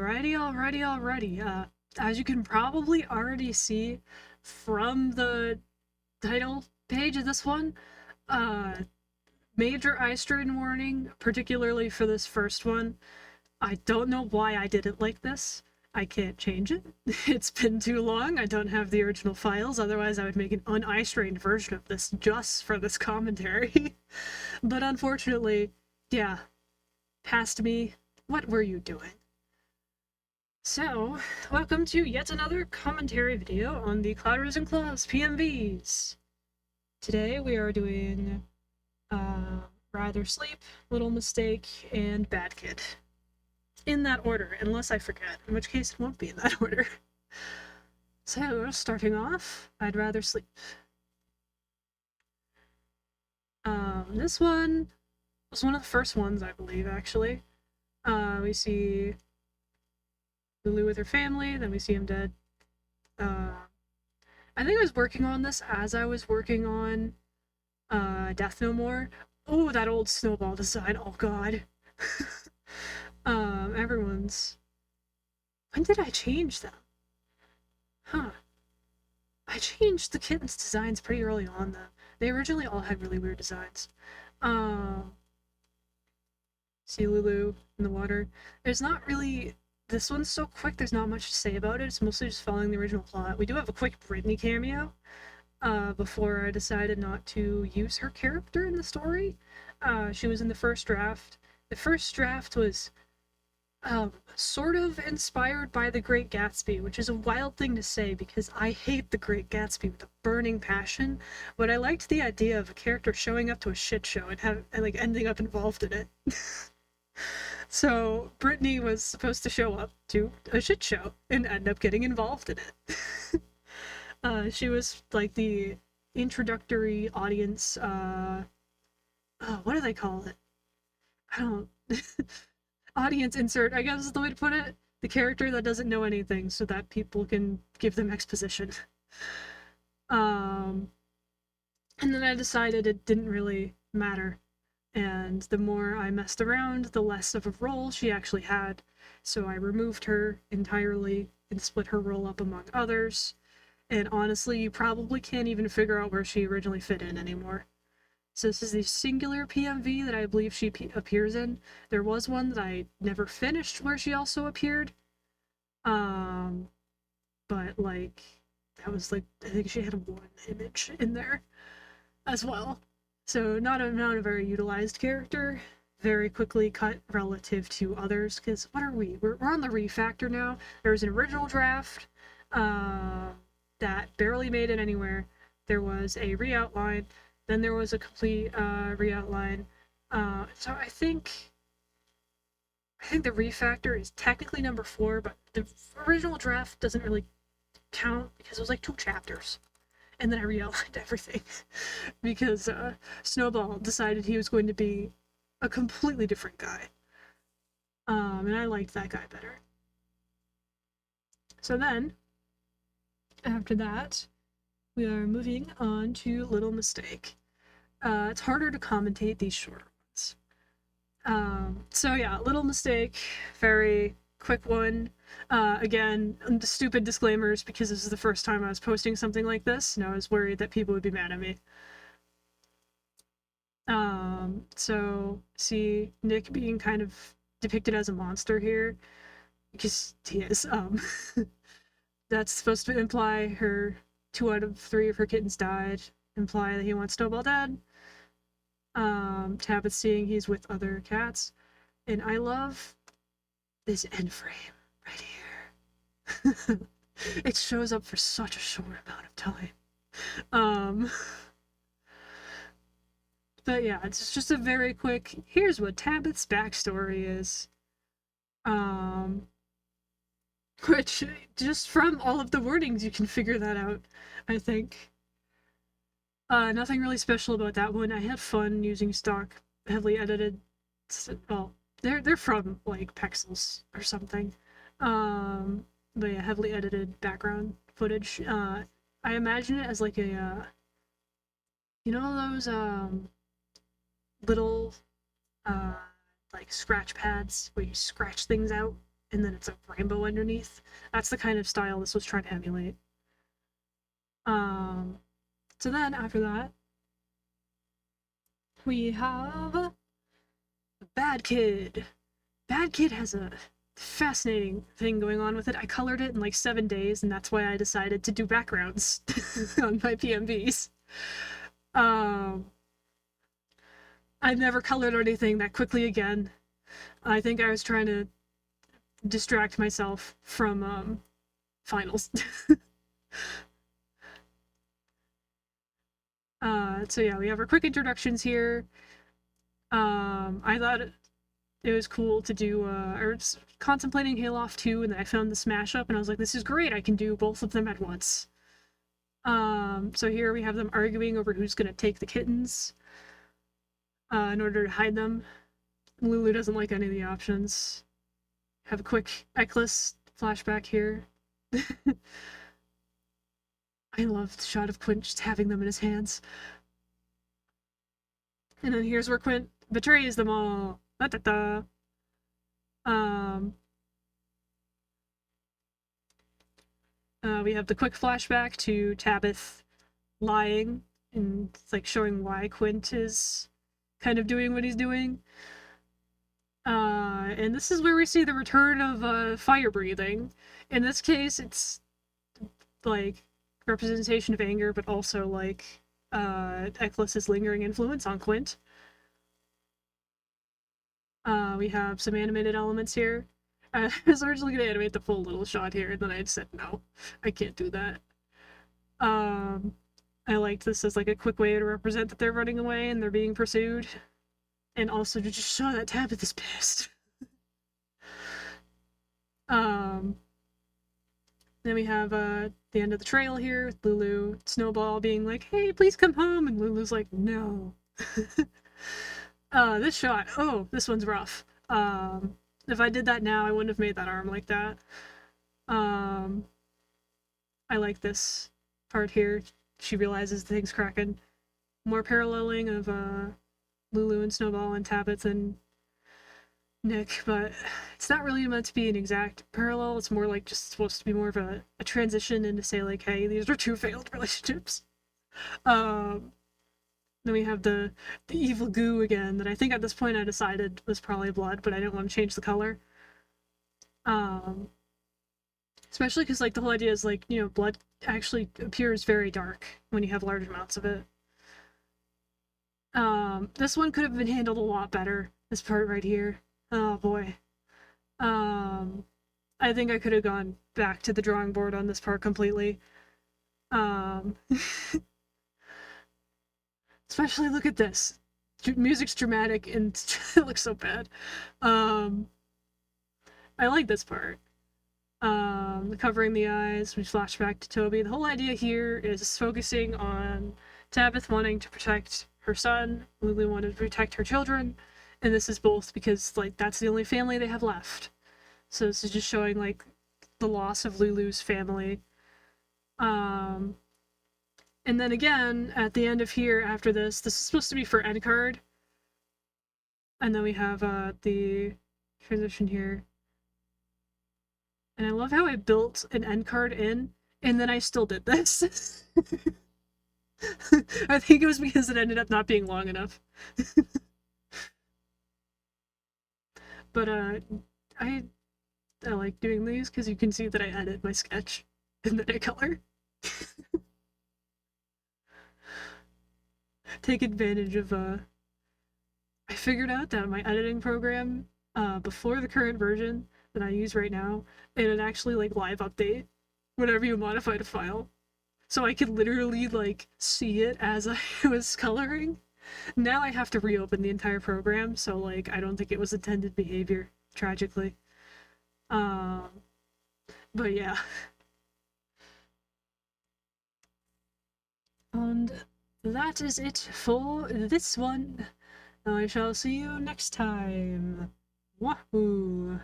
Alrighty. As you can probably already see from the title page of this one, uh, major eye strain warning, particularly for this first one. I don't know why I did it like this. I can't change it. It's been too long. I don't have the original files, otherwise I would make an un-eye strained version of this just for this commentary. But unfortunately, yeah, past me, what were you doing? So, welcome to yet another commentary video on the Clouders and Claws PMVs. Today we are doing Rather Sleep, Little Mistake, and Bad Kid. In that order, unless I forget, in which case it won't be in that order. So, starting off, I'd Rather Sleep. This one was one of the first ones, I believe, actually. We see Lulu with her family, then we see him dead. I think I was working on this as I was working on Death No More. Oh, that old snowball design, oh god. Everyone's... When did I change them? Huh. I changed the kittens' designs pretty early on, though. They originally all had really weird designs. See Lulu in the water. There's not really... This one's so quick, there's not much to say about it. It's mostly just following the original plot. We do have a quick Brittany cameo before I decided not to use her character in the story. She was in the first draft. The first draft was sort of inspired by The Great Gatsby, which is a wild thing to say because I hate The Great Gatsby with a burning passion, but I liked the idea of a character showing up to a shit show and like ending up involved in it. So Brittany was supposed to show up to a shit show and end up getting involved in it. She was like the introductory audience, what do they call it? I don't... audience insert, I guess is the way to put it. The character that doesn't know anything so that people can give them exposition. And then I decided it didn't really matter. And the more I messed around, the less of a role she actually had. So I removed her entirely and split her role up among others. And honestly, you probably can't even figure out where she originally fit in anymore. So this is the singular PMV that I believe she appears in. There was one that I never finished where she also appeared. But like, that was like, I think she had one image in there as well. So not a very utilized character, very quickly cut relative to others, because what are we? We're on the refactor now. There was an original draft that barely made it anywhere. There was a re-outline, then there was a complete re-outline. So I think the refactor is technically number 4, but the original draft doesn't really count because it was like 2 chapters. And then I re-outlined everything because Snowball decided he was going to be a completely different guy. And I liked that guy better. So then, after that, we are moving on to Little Mistake. It's harder to commentate these shorter ones. So yeah, Little Mistake, very quick one. Again, the stupid disclaimers because this is the first time I was posting something like this, and I was worried that people would be mad at me. So see Nick being kind of depicted as a monster here, because he is. That's supposed to imply 2 out of 3 of her kittens died, imply that he wants Snowball dead. Tabitha seeing he's with other cats, and I love this end frame right here. It shows up for such a short amount of time. But yeah, it's just a very quick, here's what Tabitha's backstory is. Which, just from all of the wordings, you can figure that out, I think. Nothing really special about that one. I had fun using stock, heavily edited, well, they're from, like, Pexels or something. But yeah, heavily edited background footage. I imagine it as like a, you know those, little, like, scratch pads where you scratch things out and then it's a rainbow underneath. That's the kind of style this was trying to emulate. So then after that, we have Bad Kid. Bad Kid has a fascinating thing going on with it. I colored it in like 7 days, and that's why I decided to do backgrounds on my PMVs. I've never colored anything that quickly again. I think I was trying to distract myself from finals. So yeah, we have our quick introductions here. I thought it was cool to do, I was contemplating Hayloft 2, and then I found the Smash Up, and I was like, this is great, I can do both of them at once. So here we have them arguing over who's gonna take the kittens in order to hide them. Lulu doesn't like any of the options. Have a quick Ekless flashback here. I love the shot of Quint just having them in his hands. And then here's where Quint betrays them all. Da-da-da. We have the quick flashback to Tabith lying and it's like showing why Quint is kind of doing what he's doing. And this is where we see the return of fire breathing. In this case, it's like representation of anger, but also like Ekless's lingering influence on Quint. We have some animated elements here. I was originally going to animate the full little shot here, and then I said, no, I can't do that. I liked this as like a quick way to represent that they're running away and they're being pursued. And also to just show that Tabith is pissed. Then we have the end of the trail here with Lulu, Snowball being like, hey, please come home, and Lulu's like, no. This shot, oh, this one's rough. If I did that now, I wouldn't have made that arm like that. I like this part here. She realizes the thing's cracking. More paralleling of Lulu and Snowball and Tabith and Nick, but it's not really meant to be an exact parallel. It's more like just supposed to be more of a transition and to say like, hey, these are two failed relationships. Then we have the evil goo again that I think at this point I decided was probably blood, but I didn't want to change the color. Especially because like the whole idea is like, you know, blood actually appears very dark when you have large amounts of it. This one could have been handled a lot better. This part right here. Oh boy. I think I could have gone back to the drawing board on this part completely. Especially look at this. Music's dramatic and it looks so bad. I like this part. Covering the eyes, we flash back to Toby. The whole idea here is focusing on Tabith wanting to protect her son, Lulu wanted to protect her children, and this is both because like that's the only family they have left. So this is just showing like the loss of Lulu's family. And then again, at the end of here, after this is supposed to be for end card. And then we have the transition here. And I love how I built an end card in, and then I still did this. I think it was because it ended up not being long enough. But I like doing these because you can see that I edit my sketch and then I color. Take advantage of I figured out that my editing program before the current version that I use right now, it'd actually like live update whenever you modified a file. So I could literally like see it as I was coloring. Now I have to reopen the entire program, so like I don't think it was intended behavior, tragically. But yeah. And that is it for this one. I shall see you next time. Wahoo!